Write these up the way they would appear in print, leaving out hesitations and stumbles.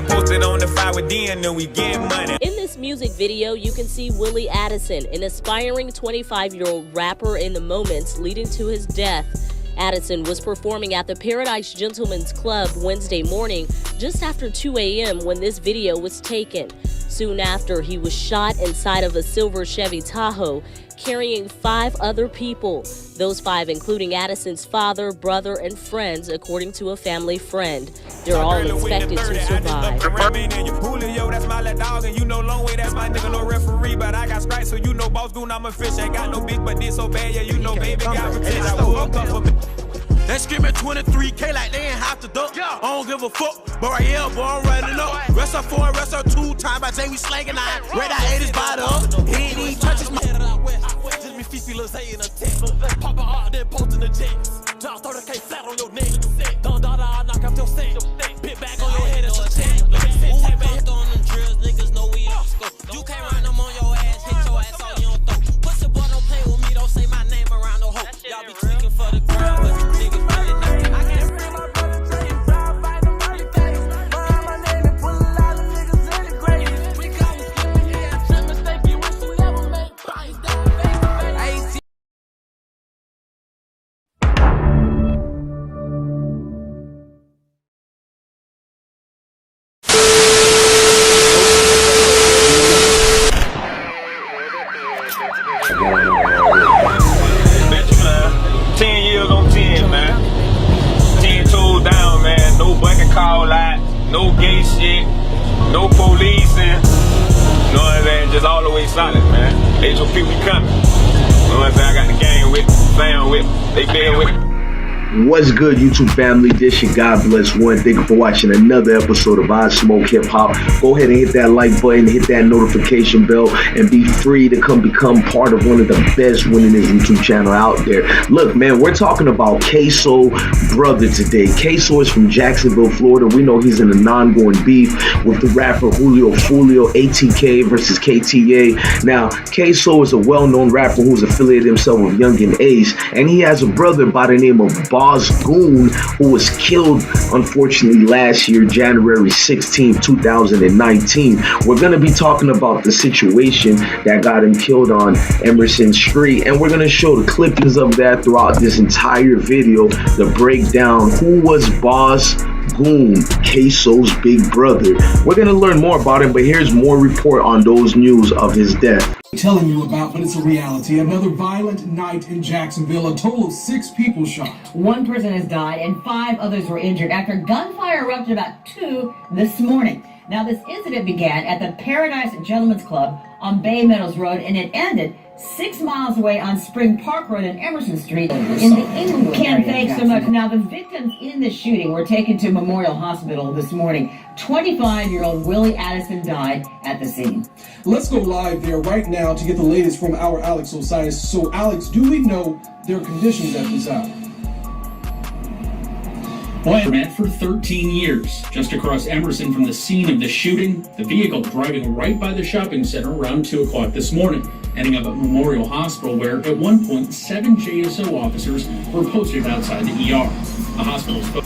Posted on the fire with D and we get money. In this music video, you can see Willie Addison, an aspiring 25-year-old rapper, in the moments leading to his death. Addison was performing at the Paradise Gentlemen's Club Wednesday morning, just after 2 a.m. when this video was taken. Soon after, he was shot inside of a silver Chevy Tahoe, carrying 5 other people. Those 5 including Addison's father, brother, and friends, according to a family friend. They're all expected to survive. Julio, that's my little dog, and you know long way, that's my nigga, no referee, but I got stripes, so you know boss Goon, I'm a fish. Ain't got no bitch, but this so bad, yeah, you know baby got protection. I woke up for me. They scream at 23K like they ain't have to duck. I don't give a fuck, but right here, boy, I'm running up. Rest up 4, rest up 2, time by day we slanging 9. Red I ate his body up. He ain't even touch his mouth. Just be Fifi Lil Zay in a text. Pop out, then posting the jets. Drop 30K flat on your neck. Don't knock off your set. Pit back on your head, it's a check. Ooh, back on them drills, niggas know we on scope. You can't run them on your ass, hit your ass on your throat. Pussy boy, don't play with me, don't say my name around no hoe. Y'all be tweaking for the ground, but you niggas really know. I can't free my brother Trey and drive by the murder case. Behind my name and pull a lot of niggas in the grave. We call you skipping, you got some mistake, you wish you never make. Price down, face to face. No gay shit, no policing, you know what I'm saying, just all the way solid, man. HOP, we coming. You know what I'm saying, I got the gang with, fam with, they been with. What's good, YouTube family? This your God Bless One. Thank you for watching another episode of IsmokeHiphop. Go ahead and hit that like button, hit that notification bell, and be free to become part of one of the best winningest YouTube channel out there. Look, man, we're talking about Ksoo brother today. Ksoo is from Jacksonville, Florida. We know he's in a non-going beef with the rapper Julio Foolio, ATK versus KTA. Now, Ksoo is a well-known rapper who's affiliated himself with Yungeen Ace, and he has a brother by the name of Goon, who was killed unfortunately last year, January 16, 2019. We're going to be talking about the situation that got him killed on Emerson Street, and we're going to show the clippings of that throughout this entire video to break down who was Goon, Ksoo's big brother. We're going to learn more about him, but here's more report on those news of his death. Telling you about, but it's a reality. Another violent night in Jacksonville. A total of 6 people shot. 1 person has died and 5 others were injured after gunfire erupted about 2 this morning. Now, this incident began at the Paradise Gentlemen's Club on Bay Meadows Road, and it ended 6 miles away on Spring Park Road and Emerson Street in the Englewood area. Thanks so much. Now, the victims in the shooting were taken to Memorial Hospital this morning. 25-year-old Willie Addison died at the scene. Let's go live there right now to get the latest from our Alex Osiris. So, Alex, do we know their conditions at this hour? Met for 13 years, just across Emerson from the scene of the shooting. The vehicle driving right by the shopping center around 2 o'clock this morning, ending up at Memorial Hospital, where at one point 7 JSO officers were posted outside the ER. The hospital spoke.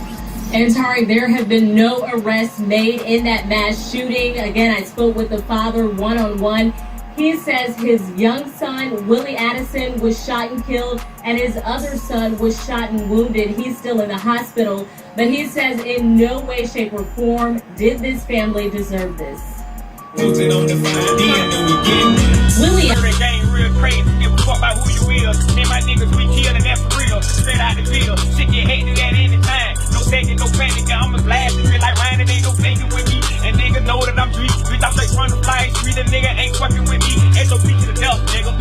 And Tari, there have been no arrests made in that mass shooting. Again, I spoke with the father one-on-one. He says his young son, Willie Addison, was shot and killed, and his other son was shot and wounded. He's still in the hospital, but he says in no way, shape, or form did this family deserve this. Willie game real crazy, give a fuck about who you is. Me and my niggas, we killin' that for real. Straight out the field, shit get hectic at any time. No taking, no panic, I'ma blast it, feel like Ryan, ain't no faking with me. And niggas know that I'm street, bitch, I'm straight from the fly street. A nigga ain't fucking with me. HOP to the death, nigga.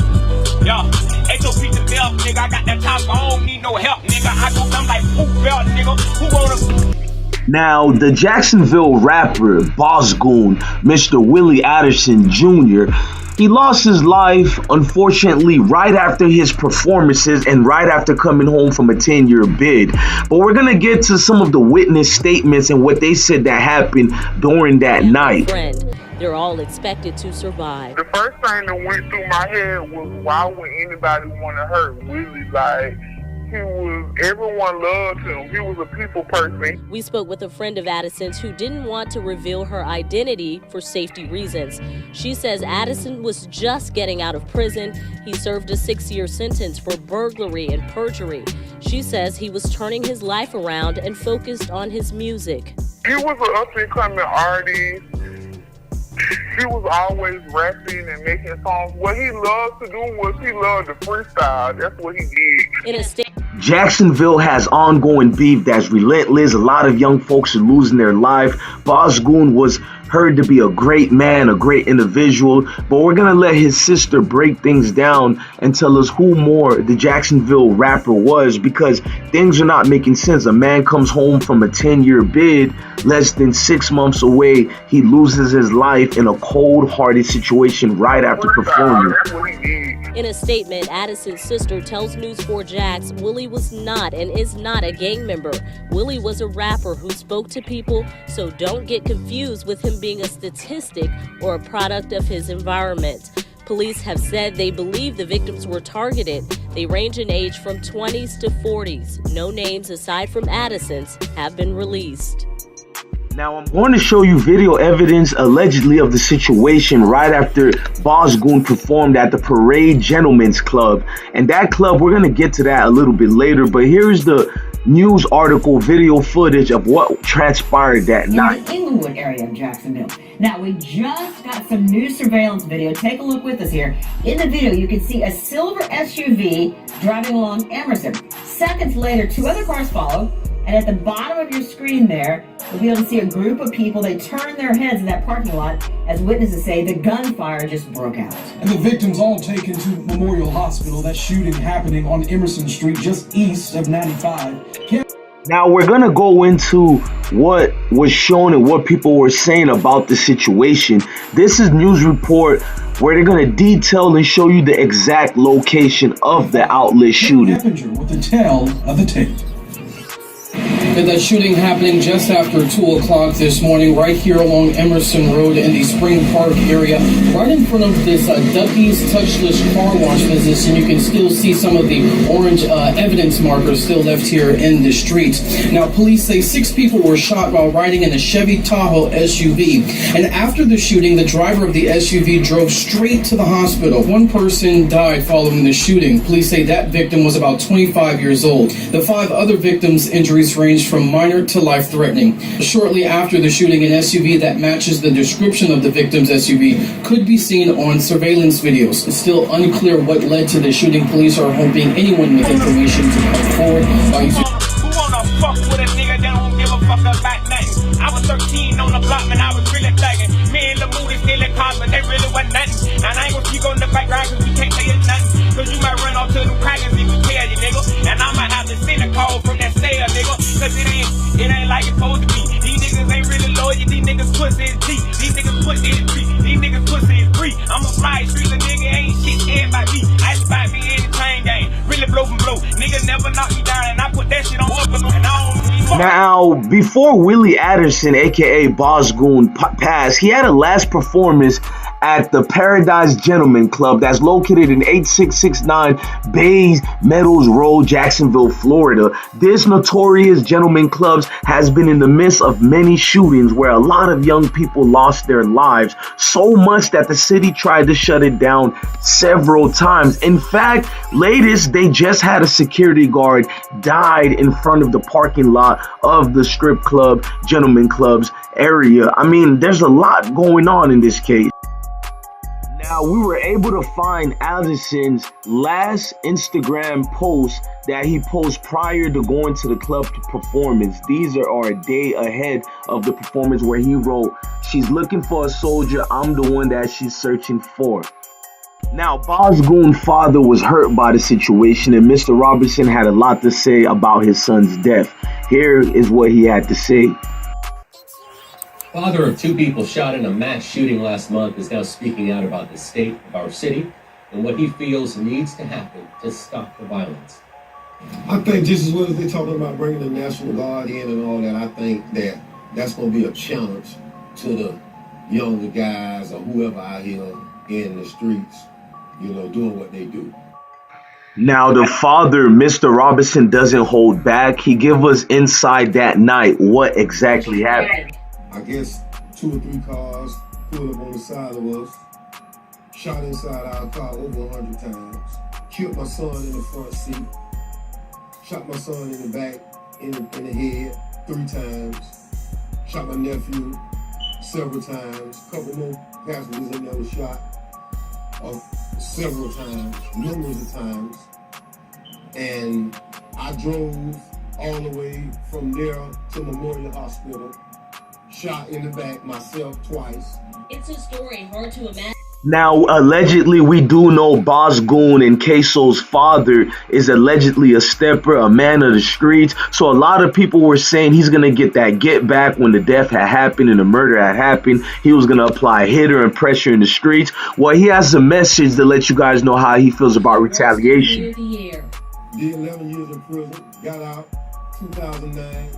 Yo, HOP to the death, nigga. I got that top, I don't need no help, nigga. I go dumb like poop belt, nigga. Who wanna? Now, the Jacksonville rapper Goon, Mr. Willie Addison Jr., he lost his life, unfortunately, right after his performances and right after coming home from a 10-year bid. But we're going to get to some of the witness statements and what they said that happened during that night. They're all expected to survive. The first thing that went through my head was, why would anybody want to hurt Willie? Like, Everyone loved him. He was a people person. We spoke with a friend of Addison's who didn't want to reveal her identity for safety reasons. She says Addison was just getting out of prison. He served a 6-year sentence for burglary and perjury. She says he was turning his life around and focused on his music. He was an up-and-coming artist. He was always rapping and making songs. What he loved to do was he loved to freestyle. That's what he did. In a state. Jacksonville has ongoing beef that's relentless. A lot of young folks are losing their life. Boss Goon was heard to be a great man, a great individual, but we're gonna let his sister break things down and tell us who more the Jacksonville rapper was, because things are not making sense. A man comes home from a 10-year bid, less than 6 months away, he loses his life in a cold-hearted situation right after performing. In a statement, Addison's sister tells News 4 Jax Willie was not and is not a gang member. Willie was a rapper who spoke to people, so don't get confused with him being a statistic or a product of his environment. Police have said they believe the victims were targeted. They range in age from 20s to 40s. No names aside from Addison's have been released. Now I'm going to show you video evidence allegedly of the situation right after Boss Goon performed at the Parade Gentlemen's Club. And that club, we're going to get to that a little bit later, but here's the news article video footage of what transpired that night. In the Inglewood area of Jacksonville. Now, we just got some new surveillance video. Take a look with us here. In the video, you can see a silver SUV driving along Emerson. Seconds later, 2 other cars follow. And at the bottom of your screen there, you'll be able to see a group of people. They turn their heads in that parking lot. As witnesses say, the gunfire just broke out. And the victims all taken to Memorial Hospital. That shooting happening on Emerson Street, just east of 95. Now we're going to go into what was shown and what people were saying about the situation. This is news report where they're going to detail and show you the exact location of the outlet shooting. With the tale of the tape. That shooting happening just after 2 o'clock this morning, right here along Emerson Road in the Spring Park area, right in front of this Ducky's Touchless Car Wash business, and you can still see some of the orange evidence markers still left here in the street. Now, police say 6 people were shot while riding in a Chevy Tahoe SUV, and after the shooting, the driver of the SUV drove straight to the hospital. 1 person died following the shooting. Police say that victim was about 25 years old. The 5 other victims' injuries range from minor to life-threatening. Shortly after the shooting, an SUV that matches the description of the victim's SUV could be seen on surveillance videos. It's still unclear what led to the shooting. Police are hoping anyone with information to come forward. Who wanna fuck with a nigga that don't give a fuck about nothing? I was 13 on the block, man, I was really thugging. Me and Lil Moody stealing cars, but they really wasn't nothing. And I ain't gonna speak on the background, cause we can't say it's nothing. Cause you might run off to the crackers if we tell you, nigga. And I might have to send a call from that sale, nigga. Cause it ain't like it's supposed to be. These niggas ain't really loyal, these niggas pussy is deep. These niggas pussy is free. These niggas pussy is free. I'm a fly street, a nigga ain't shit scared by me. I spot me in the chain game. Really blow from blow. Nigga never knock me down, and I put that shit on up and I don't. Now, before Willie Addison, aka Boss Goon, passed, he had a last performance at the Paradise Gentlemen Club that's located in 8669 Bays Meadows Road, Jacksonville, Florida. This notorious gentleman club has been in the midst of many shootings where a lot of young people lost their lives, so much that the city tried to shut it down several times. In fact, latest, they just had a security guard died in front of the parking lot of the strip club, gentleman clubs area. I mean, there's a lot going on in this case. Now, we were able to find Addison's last Instagram post that he posted prior to going to the club to performance. These are a day ahead of the performance where he wrote, "She's looking for a soldier, I'm the one that she's searching for." Now, Boss Goon's father was hurt by the situation, and Mr. Robertson had a lot to say about his son's death. Here is what he had to say. Father of 2 people shot in a mass shooting last month is now speaking out about the state of our city and what he feels needs to happen to stop the violence. I think just as well as they're talking about bringing the National Guard in and all that, I think that's going to be a challenge to the younger guys or whoever out here in the streets, you know, doing what they do. Now, the father, Mr. Robinson, doesn't hold back. He give us inside that night what exactly happened. I guess 2 or 3 cars pulled up on the side of us, shot inside our car over 100 times, killed my son in the front seat, shot my son in the back, in the head 3 times, shot my nephew several times, a couple more passengers in there were shot several times, numerous of times, and I drove all the way from there to Memorial Hospital, shot in the back myself twice. It's a story hard to imagine. Now, allegedly, we do know Boss Goon and Ksoo's father is allegedly a stepper, a man of the streets. So a lot of people were saying he's going to get that get back when the death had happened and the murder had happened. He was going to apply hitter and pressure in the streets. Well, he has a message to let you guys know how he feels about retaliation. Did 11 years in prison, got out 2009.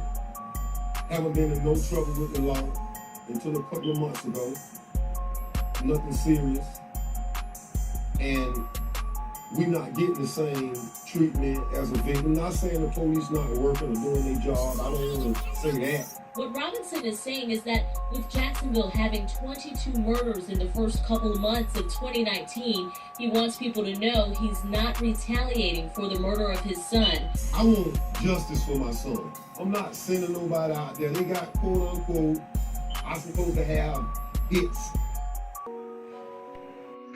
Haven't been in no trouble with the law until a couple of months ago. Nothing serious. And we're not getting the same treatment as a victim. Not saying the police not working or doing their job. I don't want to say that. What Robinson is saying is that with Jacksonville having 22 murders in the first couple of months of 2019, he wants people to know he's not retaliating for the murder of his son. I want justice for my son. I'm not sending nobody out there. They got quote unquote, I'm supposed to have hits.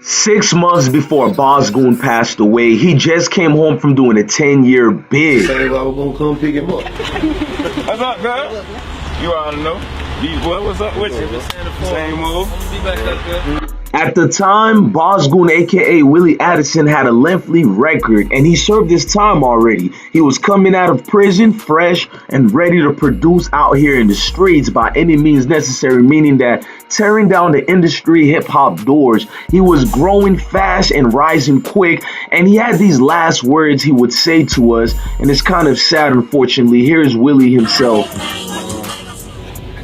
6 months before Boss Goon passed away, he just came home from doing a 10-year bid. Say I was gonna come pick him up. What's up, girl? You already know. Boy, what's up with you? Same move. At the time, Boss Goon, aka Willie Addison, had a lengthy record and he served his time already. He was coming out of prison fresh and ready to produce out here in the streets by any means necessary, meaning that tearing down the industry hip-hop doors. He was growing fast and rising quick, and he had these last words he would say to us, and it's kind of sad, unfortunately. Here's Willie himself.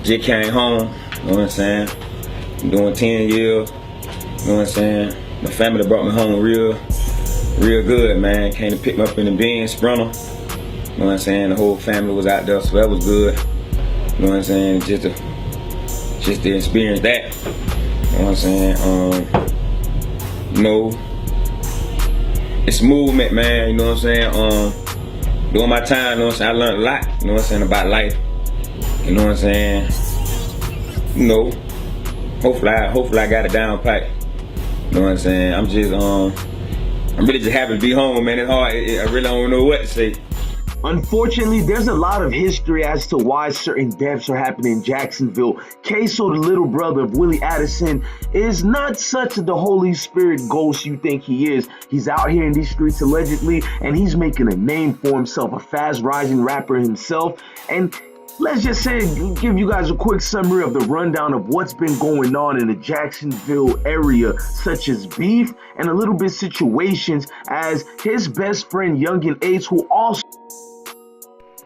Just came home, you know what I'm saying? I'm doing 10 years. You know what I'm saying? My family brought me home real good, man. Came to pick me up in the Benz Sprinter. You know what I'm saying? The whole family was out there, so that was good. You know what I'm saying? Just to experience that. You know what I'm saying? You know, it's movement, man. You know what I'm saying? During my time, you know what I'm saying? I learned a lot. You know what I'm saying? About life. You know what I'm saying? You know, hopefully I got it down pat. You know what I'm saying? I'm really just happy to be home, man. It's hard. I really don't know what to say. Unfortunately, there's a lot of history as to why certain deaths are happening in Jacksonville. Ksoo, the little brother of Willie Addison, is not such the Holy Spirit ghost you think he is. He's out here in these streets allegedly, and he's making a name for himself, a fast rising rapper himself. And let's just say, give you guys a quick summary of the rundown of what's been going on in the Jacksonville area, such as beef and a little bit situations as his best friend Yungeen Ace, who also...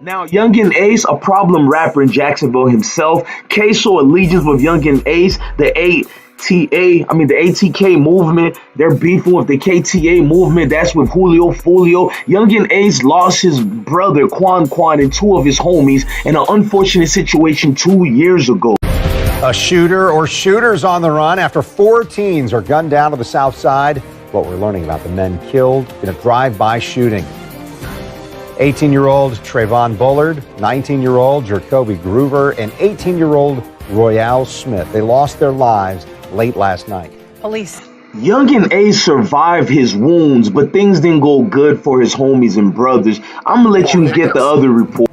Now, Yungeen Ace, a problem rapper in Jacksonville himself. Ksoo allegiance with Yungeen Ace, the ATK movement. They're beefing with the KTA movement. That's with Julio Foolio. Yungeen Ace lost his brother Quan and 2 of his homies in an unfortunate situation 2 years ago. A shooter or shooters on the run after 4 teens are gunned down to the south side. What we're learning about the men killed in a drive-by shooting. 18-year-old Trayvon Bullard, 19-year-old Jacoby Groover, and 18-year-old Royale Smith. They lost their lives late last night. Police. Yungeen Ace survived his wounds, but things didn't go good for his homies and brothers. I'm gonna let you get the other report.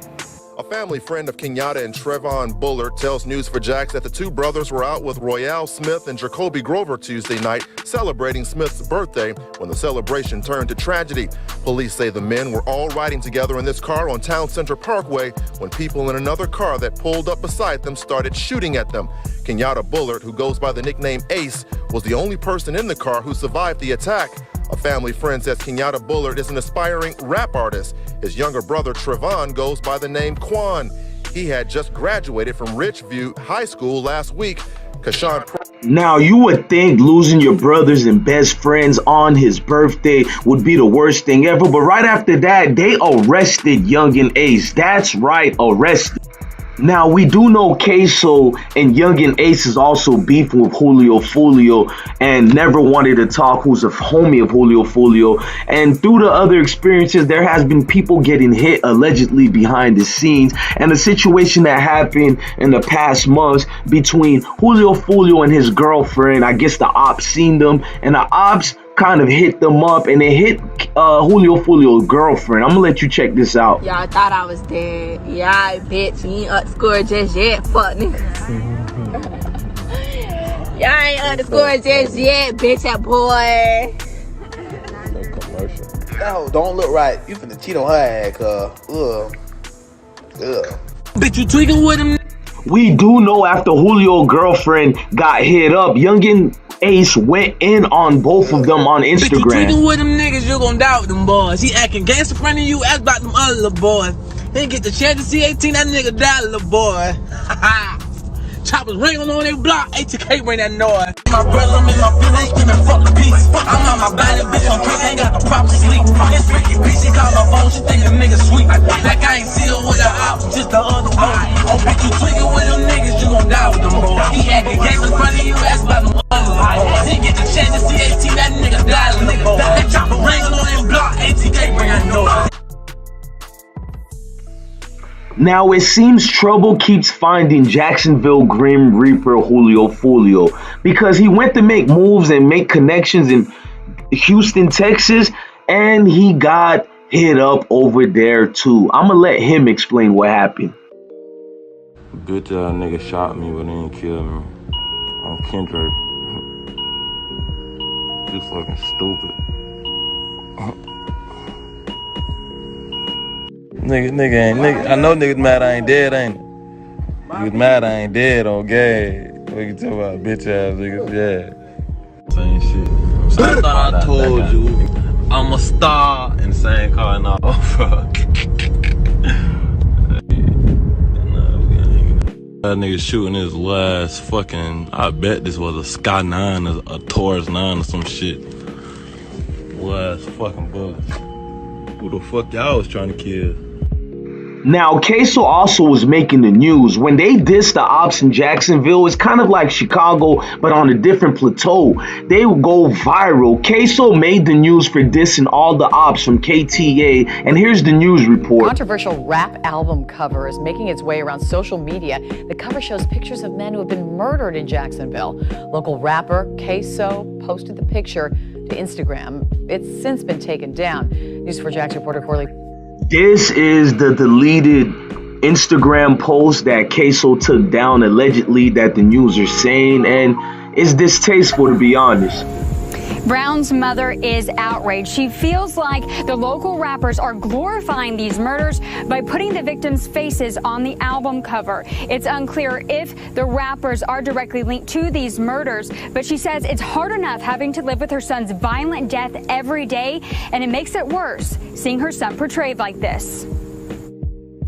A family friend of Kenyatta and Trayvon Bullard tells News4Jax that the 2 brothers were out with Royale Smith and Jacoby Grover Tuesday night celebrating Smith's birthday when the celebration turned to tragedy. Police say the men were all riding together in this car on Town Center Parkway when people in another car that pulled up beside them started shooting at them. Kenyatta Bullard, who goes by the nickname Ace, was the only person in the car who survived the attack. A family friend says Kenyatta Bullard is an aspiring rap artist. His younger brother, Trayvon, goes by the name Quan. He had just graduated from Richview High School last week. Kashawn Now, you would think losing your brothers and best friends on his birthday would be the worst thing ever, but right after that, they arrested Yungeen Ace. That's right, arrested. Now, we do know Ksoo and Yungeen Ace is also beefing with Julio Foolio and NeverWantedToTalk, who's a homie of Julio Foolio. And through the other experiences, there has been people getting hit allegedly behind the scenes. And the situation that happened in the past months between Julio Foolio and his girlfriend, I guess the ops seen them, and the ops kind of hit them up, and they hit Julio Foolio's girlfriend. I'm gonna let you check this out. Y'all thought I was dead. Yeah, bitch, you ain't underscore just yet, fuck nigga. Y'all ain't underscore just yet, bitch, that boy. No commercial. No, don't look right. You finna cheat on her ass, cuz. Bitch, you tweaking with him? We do know after Julio's girlfriend got hit up, Yungeen Ace went in on both of them on Instagram. Bitch, you tweaking with them niggas, you gon' doubt them boys. He acting gangster in front of you, ask about them other little boys. He ain't get the chance to see 18, that nigga died, little boy. Choppers ringing on their block, ATK bring that noise. My brother, I'm in my feelings, screaming fuck the peace. I'm on my body, bitch, I'm crazy, ain't got no proper sleep. It's Ricky B, she call my phone, she think a nigga sweet. Like I ain't see her with her ops, just the other one. Oh, bitch, you tweaking with them niggas, you gon' die with them boys. He acting gangster in front of you, ask about them other boys. He get the chance to see 18, that nigga died, little boy. That chopper ringing on their block, ATK bring that noise. Now, it seems trouble keeps finding Jacksonville Grim Reaper Julio Foolio because he went to make moves and make connections in Houston, Texas, and he got hit up over there too. I'm gonna let him explain what happened. Bitch ass nigga shot me but he didn't kill me. On Kendrick. You fucking stupid. Nigga, I know niggas mad I ain't dead, ain't it? Niggas mad I ain't dead on gay. What you talking about, bitch ass niggas, yeah. Same shit. I thought I told you I'm a star in the same car and all. That nigga shooting his last fucking, I bet this was a Sky 9 or a Taurus 9 or some shit. Last fucking bullets. Who the fuck y'all was trying to kill? Now, Ksoo also was making the news. When they dissed the ops in Jacksonville, it's kind of like Chicago, but on a different plateau. They would go viral. Ksoo made the news for dissing all the ops from KTA, and here's the news report. Controversial rap album cover is making its way around social media. The cover shows pictures of men who have been murdered in Jacksonville. Local rapper Ksoo posted the picture to Instagram. It's since been taken down. News4 Jax reporter Corley. This is the deleted Instagram post that Ksoo took down, allegedly, that the news are saying, and it's distasteful, to be honest. Brown's mother is outraged. She feels like the local rappers are glorifying these murders by putting the victims' faces on the album cover. It's unclear if the rappers are directly linked to these murders, but she says it's hard enough having to live with her son's violent death every day, and it makes it worse seeing her son portrayed like this.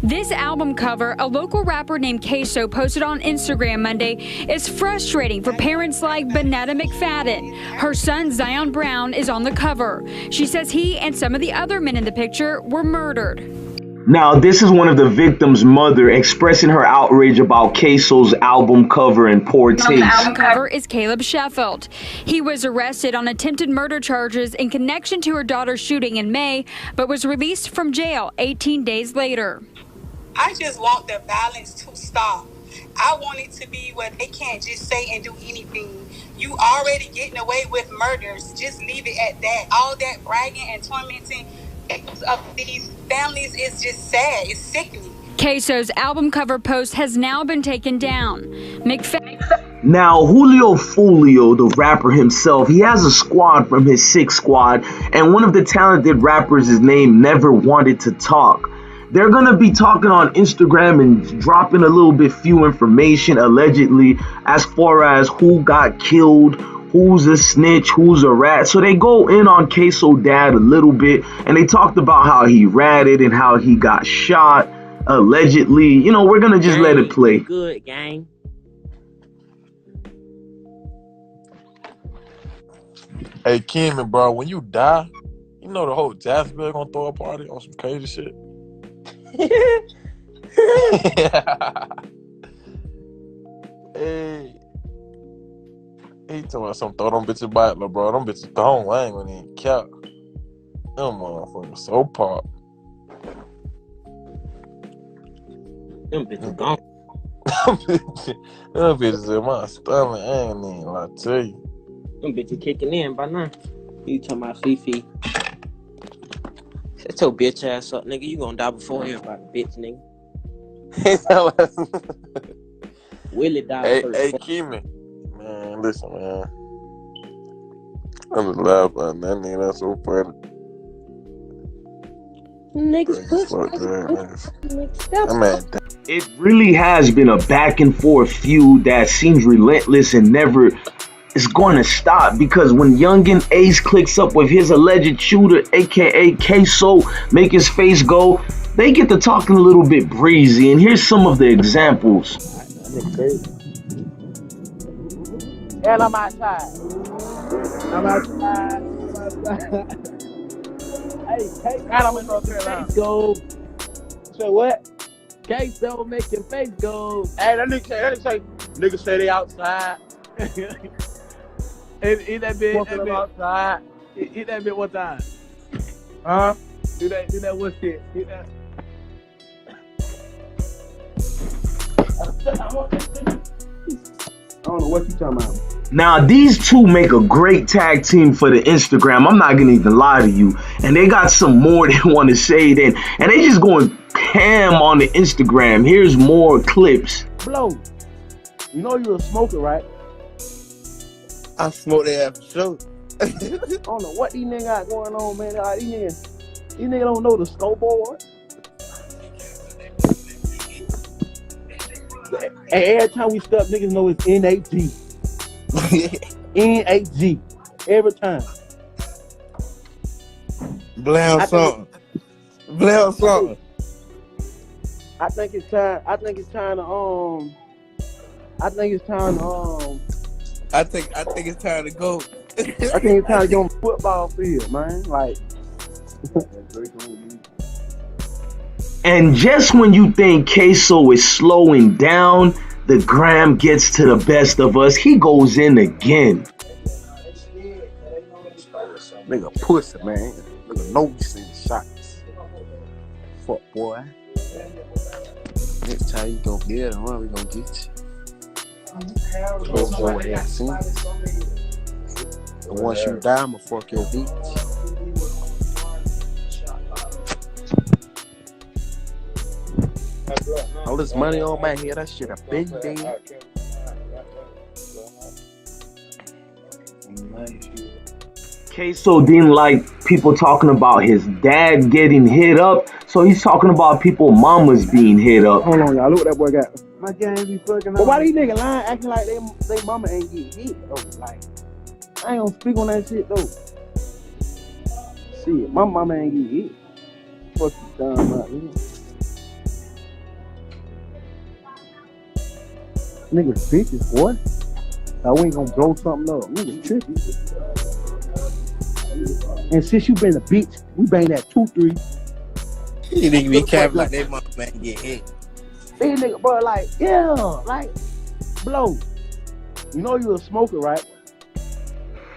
This album cover, a local rapper named Ksoo posted on Instagram Monday, is frustrating for parents like Bonetta McFadden. Her son, Zion Brown, is on the cover. She says he and some of the other men in the picture were murdered. Now, this is one of the victims' mother expressing her outrage about Ksoo's album cover and poor taste. The album cover is Caleb Sheffield. He was arrested on attempted murder charges in connection to her daughter's shooting in May, but was released from jail 18 days later. I just want the violence to stop. I want it to be where they can't just say and do anything. You already getting away with murders. Just leave it at that. All that bragging and tormenting of these families is just sad. It's sickening. Ksoo's album cover post has now been taken down. Now, Julio Foolio, the rapper himself, he has a squad from his 6 squad, and one of the talented rappers is named NeverWantedToTalk. They're going to be talking on Instagram and dropping a little bit few information, allegedly, as far as who got killed, who's a snitch, who's a rat. So they go in on Ksoo dad a little bit, and they talked about how he ratted and how he got shot, allegedly. You know, we're going to just let it play. Good, gang. Hey, Kimmy, bro, when you die, you know the whole Jacksonville gonna throw a party on some crazy shit. Hey, he told me some throw them bitches back, bro. Them bitches gone. I ain't gonna even count. Them motherfuckers so pop. Them bitches gone. Them bitches in my stomach. I ain't even lie to you. Them bitches kicking in by now. You talking about Fifi? Shut your bitch ass up, nigga. You gonna die before everybody, bitch, nigga. Willie died first. Hey, Kimmy. Man, listen, man. I'm just laughing about that nigga. That's so funny. Niggas It really has been a back and forth feud that seems relentless and never is going to stop, because when Yungeen Ace clicks up with his alleged shooter, aka Ksoo, make his face go, they get to talking a little bit breezy, and here's some of the examples. And I'm outside. Hey, I'm in North Carolina. Go. Say what? Ksoo make your face go. Hey, that nigga say, niggas say they outside. Eat that bit. Outside. Eat that bit one time. Huh? Do that one shit. Eat that. I don't know what you talking about. Now, these two make a great tag team for the Instagram. I'm not going to even lie to you. And they got some more they want to say then. And they just going ham on the Instagram. Here's more clips. Blow. You know you're a smoker, right? I smoke that for sure. I don't know what these niggas got going on, man. These niggas don't know the scoreboard. Hey, every time we step, niggas know it's NAG. NAG. Every time. Blame something. I think it's time to go. I think it's time to get on the football field, man. Like. And just when you think Ksoo is slowing down, the gram gets to the best of us. He goes in again. Nigga pussy, man. Nigga know we seen shots. Fuck, boy. Next time you gon' get it, we gonna get you. And once you die, I'ma fuck your bitch. All this money on my head, that shit a big thing. Ksoo didn't like people talking about his dad getting hit up, so he's talking about people mamas being hit up. Hold on, y'all. Look what that boy got. My game be fucking. But why these niggas lying, acting like they mama ain't get hit though? Like, I ain't gonna speak on that shit though. Shit, my mama ain't get hit. Fuck you talking about, man? Niggas bitches, boy. Now we ain't gonna blow something up. Niggas tripping. And since you been a bitch, we bang that 2-3. You nigga be capping like they mama ain't get hit. These nigga, bro, like, yeah, like, blow. You know you a smoker, right?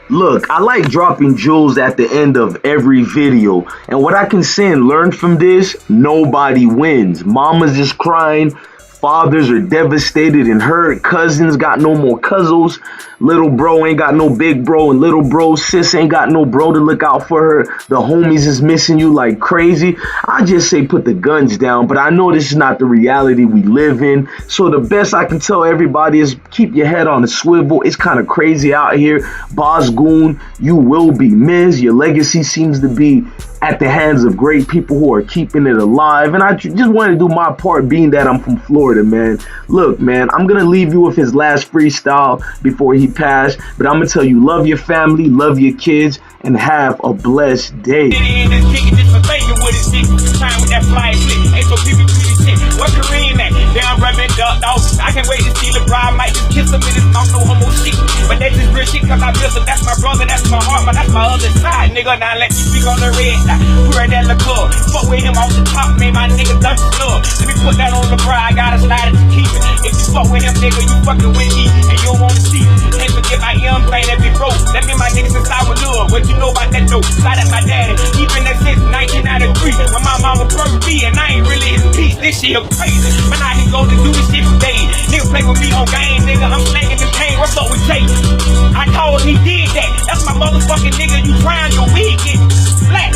Look, I like dropping jewels at the end of every video. And what I can say and learn from this, nobody wins. Mamas is crying. Fathers are devastated and hurt. Cousins got no more cousins. Little bro ain't got no big bro. And little bro sis ain't got no bro to look out for her. The homies is missing you like crazy. I just say put the guns down. But I know this is not the reality we live in. So the best I can tell everybody is keep your head on a swivel. It's kind of crazy out here. Boss Goon, you will be missed. Your legacy seems to be at the hands of great people who are keeping it alive. And I just want to do my part, being that I'm from Florida, man. Look, man, I'm going to leave you with his last freestyle before he passed. But I'm going to tell you, love your family, love your kids, and have a blessed day. I can't wait to see LeBron, might just kiss him in his mouth, no homo shit. But But that's just real shit, cause I miss her. That's my brother, that's my heart, but that's my other side, nigga. Now let me speak on the red side. We're at that club. Fuck with him off the top, man, my nigga done love. Let me put that on the bra, I gotta slide it to keep it. If you fuck with him, nigga, you fucking with me, and you don't wanna see it. Can't forget my young thing that be broke. That mean my niggas since I was little. What you know about that dope? Slide at my daddy, even that since 1993. When my mama birthed me, and I ain't really his piece. This shit crazy. Man, I can go to do this shit for days. Nigga play with me on game, nigga. I'm slanging this cane. What's up with Jay? I told him he did that. That's my motherfucking nigga. You trying your wig get flat.